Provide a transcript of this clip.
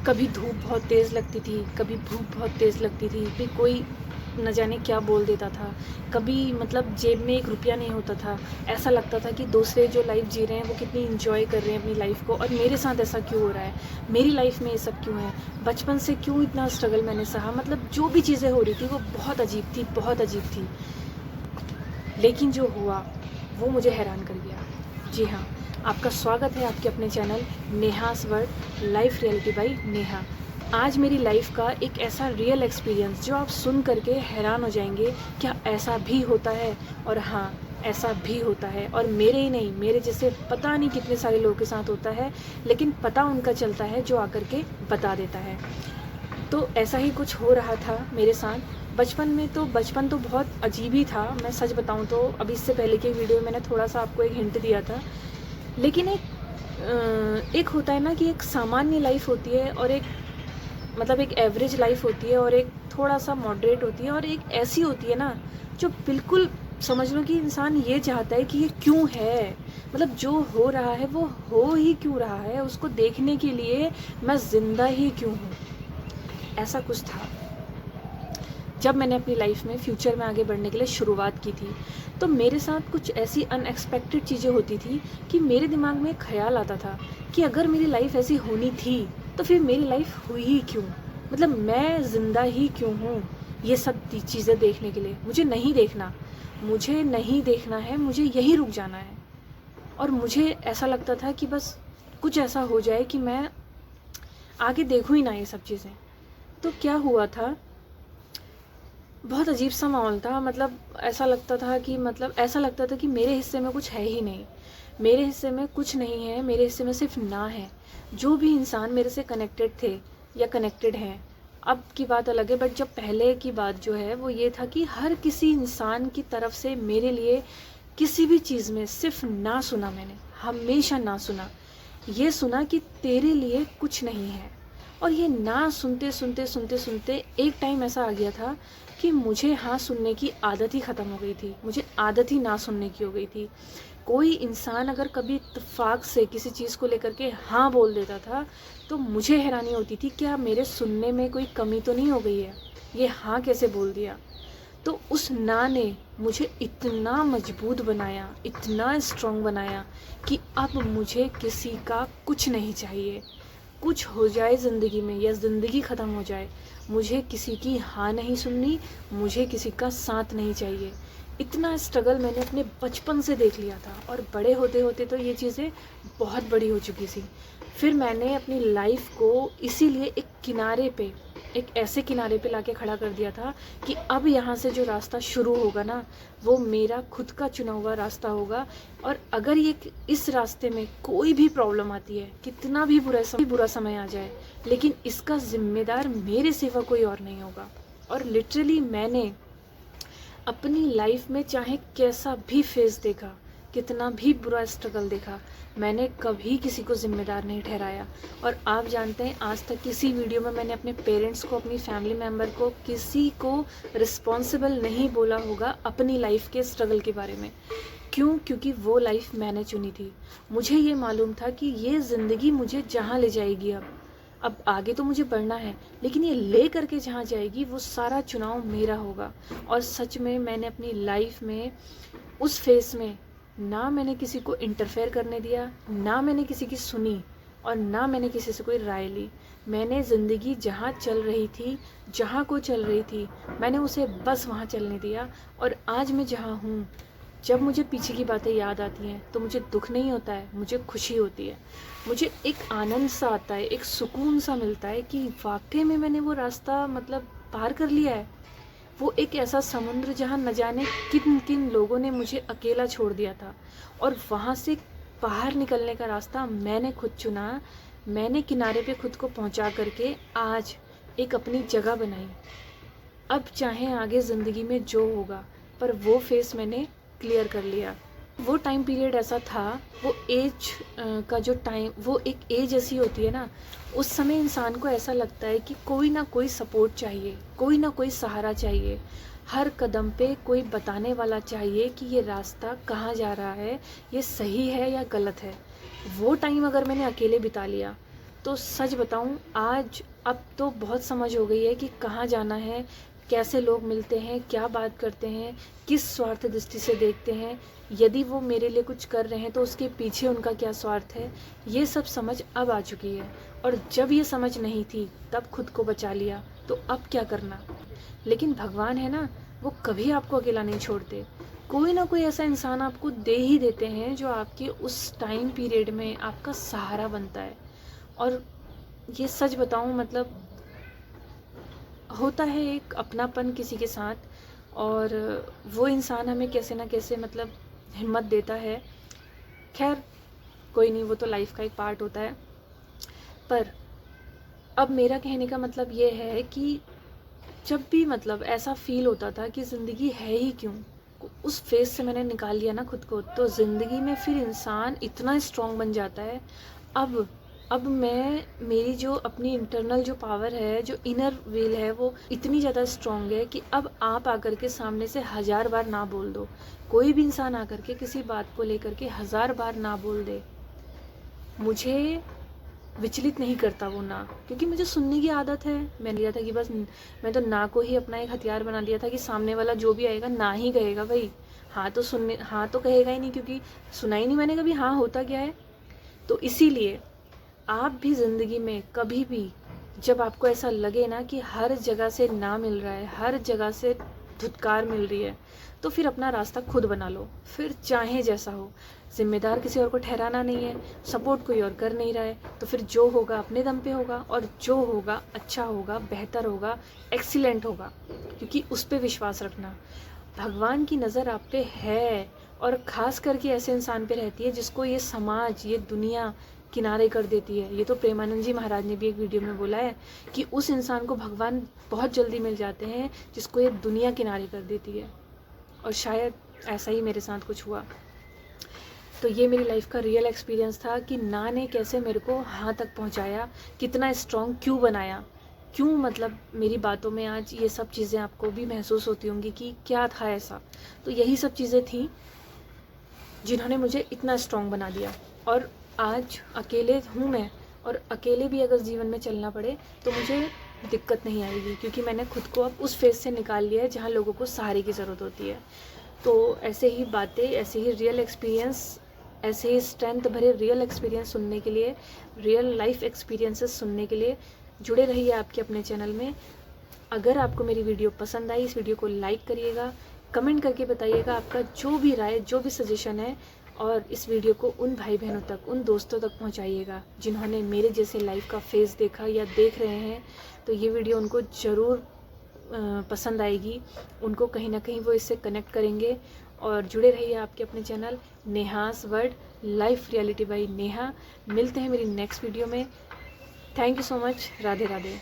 कभी धूप बहुत तेज़ लगती थी, कभी भूख बहुत तेज़ लगती थी, फिर कोई न जाने क्या बोल देता था। कभी मतलब जेब में 1 रुपया नहीं होता था। ऐसा लगता था कि दूसरे जो लाइफ़ जी रहे हैं वो कितनी एन्जॉय कर रहे हैं अपनी लाइफ़ को और मेरे साथ ऐसा क्यों हो रहा है? मेरी लाइफ़ में ये सब क्यों है? बचपन से क्यों इतना स्ट्रगल मैंने सहा? मतलब जो भी चीज़ें हो रही थी वो बहुत अजीब थी, बहुत अजीब थी। लेकिन जो हुआ वो मुझे हैरान कर गया। जी हाँ, आपका स्वागत है आपके अपने channel Neha's world life reality by Neha. आज मेरी लाइफ का एक ऐसा रियल एक्सपीरियंस जो आप सुन करके हैरान हो जाएंगे, क्या ऐसा भी होता है? और हाँ, ऐसा भी होता है और मेरे ही नहीं, मेरे जैसे पता नहीं कितने सारे लोगों के साथ होता है, लेकिन पता उनका चलता है जो आकर के बता देता है। तो ऐसा ही कुछ हो रहा था मेरे साथ। बचपन तो बहुत अजीब ही था, मैं सच बताऊँ तो। अभी इससे पहले की वीडियो में मैंने थोड़ा-सा आपको एक हिंट दिया था। लेकिन एक होता है ना कि एक सामान्य लाइफ़ होती है और एक मतलब एक एवरेज लाइफ़ होती है और एक थोड़ा-सा मॉडरेट होती है और एक ऐसी होती है ना, जो बिल्कुल समझ लो कि इंसान ये चाहता है कि ये क्यों है? मतलब जो हो रहा है वो हो ही क्यों रहा है? उसको देखने के लिए मैं ज़िंदा ही क्यों हूँ? ऐसा कुछ था। जब मैंने अपनी लाइफ में फ्यूचर में आगे बढ़ने के लिए शुरुआत की थी, तो मेरे साथ कुछ ऐसी अनएक्सपेक्टेड चीज़ें होती थी कि मेरे दिमाग में एक ख़्याल आता था कि अगर मेरी लाइफ ऐसी होनी थी, तो फिर मेरी लाइफ हुई ही क्यों? मतलब मैं ज़िंदा ही क्यों हूँ? ये सब चीज़ें देखने के लिए मुझे नहीं देखना, मुझे नहीं देखना है, मुझे यहीं रुक जाना है। और मुझे ऐसा लगता था कि बस कुछ ऐसा हो जाए कि मैं आगे देखूँ ही ना ये सब चीज़ें। तो क्या हुआ था, बहुत अजीब सा माहौल था। ऐसा लगता था कि मेरे हिस्से में कुछ है ही नहीं। मेरे हिस्से में कुछ नहीं है, मेरे हिस्से में सिर्फ़ ना है। जो भी इंसान मेरे से कनेक्टेड थे या कनेक्टेड हैं, अब की बात अलग है, बट जब पहले की बात जो है वो ये था कि हर किसी इंसान की तरफ से मेरे लिए किसी भी चीज़ में सिर्फ़ ना सुना मैंने, हमेशा ना सुना। ये सुना कि तेरे लिए कुछ नहीं है। और ये ना सुनते एक टाइम ऐसा आ गया था कि मुझे हाँ सुनने की आदत ही ख़त्म हो गई थी। मुझे आदत ही ना सुनने की हो गई थी। कोई इंसान अगर कभी इत्तेफ़ाक से किसी चीज़ को लेकर के हाँ बोल देता था, तो मुझे हैरानी होती थी क्या मेरे सुनने में कोई कमी तो नहीं हो गई है? ये हाँ कैसे बोल दिया? तो उस ना ने मुझे इतना मजबूत बनाया, इतना स्ट्रॉन्ग बनाया कि अब मुझे किसी का कुछ नहीं चाहिए। कुछ हो जाए ज़िंदगी में या ज़िंदगी ख़त्म हो जाए, मुझे किसी की हाँ नहीं सुननी, मुझे किसी का साथ नहीं चाहिए। इतना स्ट्रगल मैंने अपने बचपन से देख लिया था और बड़े होते-होते तो ये चीज़ें बहुत बड़ी हो चुकी थी। फिर मैंने अपनी लाइफ़ को इसीलिए एक ऐसे किनारे पे लाके खड़ा कर दिया था कि अब यहाँ से जो रास्ता शुरू होगा ना, वो मेरा खुद का चुना हुआ रास्ता होगा। और अगर इस रास्ते में कोई भी प्रॉब्लम आती है, कितना भी बुरा समय आ जाए, लेकिन इसका ज़िम्मेदार मेरे सिवा कोई और नहीं होगा। और लिटरली मैंने अपनी लाइफ में चाहे कैसा भी फेज़ देखा, कितना भी बुरा स्ट्रगल देखा, मैंने कभी किसी को ज़िम्मेदार नहीं ठहराया। और आप जानते हैं, आज तक किसी वीडियो में मैंने अपने पेरेंट्स को, अपनी फैमिली मेम्बर को, किसी को रिस्पॉन्सिबल नहीं बोला होगा अपनी लाइफ के स्ट्रगल के बारे में। क्यों? क्योंकि वो लाइफ मैंने चुनी थी। मुझे ये मालूम था कि ये ज़िंदगी मुझे जहाँ ले जाएगी, अब आगे तो मुझे बढ़ना है, लेकिन ये ले करके जहाँ जाएगी वो सारा चुनाव मेरा होगा। और सच में मैंने अपनी लाइफ में उस फेस में ना मैंने किसी को इंटरफेयर करने दिया, ना मैंने किसी की सुनी और ना मैंने किसी से कोई राय ली। मैंने ज़िंदगी जहाँ चल रही थी, जहाँ को चल रही थी, मैंने उसे बस वहाँ चलने दिया। और आज मैं जहाँ हूँ, जब मुझे पीछे की बातें याद आती हैं तो मुझे दुख नहीं होता है, मुझे खुशी होती है। मुझे एक आनंद सा आता है, एक सुकून सा मिलता है कि वाकई में मैंने वो रास्ता मतलब पार कर लिया है। वो एक ऐसा समुद्र जहाँ न जाने किन किन लोगों ने मुझे अकेला छोड़ दिया था, और वहाँ से बाहर निकलने का रास्ता मैंने खुद चुना। मैंने किनारे पे खुद को पहुँचा करके आज एक अपनी जगह बनाई। अब चाहे आगे ज़िंदगी में जो होगा, पर वो फेस मैंने क्लियर कर लिया। वो टाइम पीरियड ऐसा था, वो एज का जो टाइम, वो एक एज ऐसी होती है ना, उस समय इंसान को ऐसा लगता है कि कोई ना कोई सपोर्ट चाहिए, कोई ना कोई सहारा चाहिए। हर कदम पे कोई बताने वाला चाहिए कि ये रास्ता कहाँ जा रहा है, ये सही है या गलत है। वो टाइम अगर मैंने अकेले बिता लिया, तो सच बताऊं, आज अब तो बहुत समझ हो गई है कि कहाँ जाना है, कैसे लोग मिलते हैं, क्या बात करते हैं, किस स्वार्थ दृष्टि से देखते हैं, यदि वो मेरे लिए कुछ कर रहे हैं तो उसके पीछे उनका क्या स्वार्थ है, ये सब समझ अब आ चुकी है। और जब ये समझ नहीं थी तब खुद को बचा लिया, तो अब क्या करना। लेकिन भगवान है ना, वो कभी आपको अकेला नहीं छोड़ते। कोई ना कोई ऐसा इंसान आपको दे ही देते हैं जो आपके उस टाइम पीरियड में आपका सहारा बनता है। और ये सच बताऊं, मतलब होता है एक अपनापन किसी के साथ, और वो इंसान हमें कैसे ना कैसे मतलब हिम्मत देता है। खैर कोई नहीं, वो तो लाइफ का एक पार्ट होता है। पर अब मेरा कहने का मतलब ये है कि जब भी मतलब ऐसा फील होता था कि ज़िंदगी है ही क्यों, उस फेज से मैंने निकाल लिया ना खुद को, तो ज़िंदगी में फिर इंसान इतना स्ट्रांग बन जाता है। अब मैं, मेरी जो अपनी इंटरनल जो पावर है, जो इनर विल है, वो इतनी ज़्यादा स्ट्रांग है कि अब आप आकर के सामने से 1000 बार ना बोल दो, कोई भी इंसान आकर के किसी बात को लेकर के 1000 बार ना बोल दे, मुझे विचलित नहीं करता वो ना, क्योंकि मुझे सुनने की आदत है। मैंने लिया था कि बस मैं तो ना को ही अपना एक हथियार बना दिया था कि सामने वाला जो भी आएगा ना ही कहेगा भाई, हाँ तो सुनने, हाँ तो कहेगा ही नहीं, क्योंकि सुना ही नहीं मैंने कभी हाँ होता क्या है। तो इसीलिए आप भी ज़िंदगी में कभी भी जब आपको ऐसा लगे ना कि हर जगह से ना मिल रहा है, हर जगह से धुतकार मिल रही है, तो फिर अपना रास्ता खुद बना लो, फिर चाहे जैसा हो। जिम्मेदार किसी और को ठहराना नहीं है, सपोर्ट कोई और कर नहीं रहा है, तो फिर जो होगा अपने दम पे होगा, और जो होगा अच्छा होगा, बेहतर होगा, एक्सीलेंट होगा, क्योंकि उस पर विश्वास रखना। भगवान की नज़र आप पे है, और ख़ास करके ऐसे इंसान पे रहती है जिसको ये समाज, ये दुनिया किनारे कर देती है। ये तो प्रेमानंद जी महाराज ने भी एक वीडियो में बोला है कि उस इंसान को भगवान बहुत जल्दी मिल जाते हैं जिसको ये दुनिया किनारे कर देती है। और शायद ऐसा ही मेरे साथ कुछ हुआ। तो ये मेरी लाइफ का रियल एक्सपीरियंस था कि ना ने कैसे मेरे को हाँ तक पहुँचाया, कितना स्ट्रॉन्ग क्यों बनाया, क्यों मतलब मेरी बातों में आज ये सब चीज़ें आपको भी महसूस होती होंगी कि क्या था ऐसा। तो यही सब चीज़ें थी जिन्होंने मुझे इतना स्ट्रॉन्ग बना दिया। और आज अकेले हूँ मैं, और अकेले भी अगर जीवन में चलना पड़े तो मुझे दिक्कत नहीं आएगी, क्योंकि मैंने खुद को अब उस फेज से निकाल लिया है जहाँ लोगों को सहारे की ज़रूरत होती है। तो ऐसे ही बातें, ऐसे ही रियल एक्सपीरियंस, ऐसे ही स्ट्रेंथ भरे रियल एक्सपीरियंस सुनने के लिए, रियल लाइफ एक्सपीरियंसेस सुनने के लिए जुड़े रहिए आपके अपने चैनल में। अगर आपको मेरी वीडियो पसंद आई, इस वीडियो को लाइक करिएगा, कमेंट करके बताइएगा आपका जो भी राय, जो भी सजेशन है, और इस वीडियो को उन भाई बहनों तक, उन दोस्तों तक पहुंचाइएगा जिन्होंने मेरे जैसे लाइफ का फेज़ देखा या देख रहे हैं। तो ये वीडियो उनको ज़रूर पसंद आएगी, उनको कहीं ना कहीं वो इससे कनेक्ट करेंगे। और जुड़े रहिए आपके अपने channel Neha's world, life reality by Neha. मिलते हैं मेरी नेक्स्ट वीडियो में। Thank you so much. Radhe Radhe.